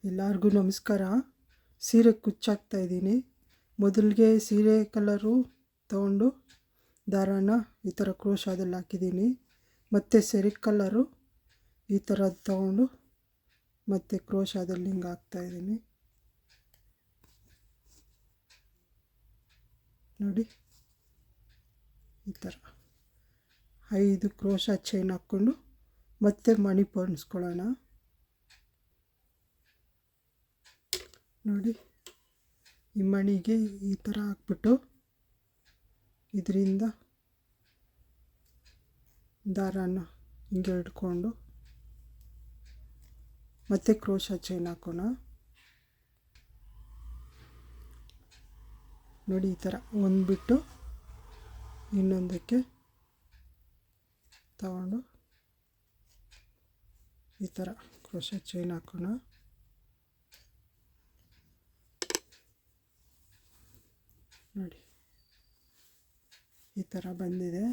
ಎಲ್ಲರಿಗೂ ನಮಸ್ಕಾರ. ಸೀರೆ ಕುಚ್ಚಾಕ್ತಾ ಇದ್ದೀನಿ. ಮೊದಲಿಗೆ ಸೀರೆ ಕಲರು ತೊಗೊಂಡು ದಾರಾನ ಈ ಥರ ಕ್ರೋಶಾದಲ್ಲಿ ಹಾಕಿದ್ದೀನಿ. ಮತ್ತು ಸೆರೆ ಕಲರು ಈ ಥರ ತೊಗೊಂಡು ಮತ್ತು ಕ್ರೋಶಾದಲ್ಲಿ ಹಿಂಗೆ ಹಾಕ್ತಾಯಿದ್ದೀನಿ. ನೋಡಿ, ಈ ಥರ 5 ಕ್ರೋಶಾ ಚೈನ್ ಹಾಕ್ಕೊಂಡು ಮತ್ತೆ ಮಣಿ ಪೊಣಿಸ್ಕೊಳ್ಳೋಣ. ನೋಡಿ, ಈ ಮಣಿಗೆ ಈ ಥರ ಹಾಕ್ಬಿಟ್ಟು ಇದರಿಂದ ದಾರಾನ ಹಿಂಗೆ ಹಿಡ್ಕೊಂಡು ಮತ್ತೆ ಕ್ರೋಶಾ ಚೈನ್ ಹಾಕೋಣ. ನೋಡಿ, ಈ ಥರ ಒಂದು ಬಿಟ್ಟು ಇನ್ನೊಂದಕ್ಕೆ ತಗೊಂಡು ಈ ಥರ ಕ್ರೋಶಾ ಚೈನ್ ಹಾಕೋಣ. ನೋಡಿ, ಈ ಥರ ಬಂದಿದೆ.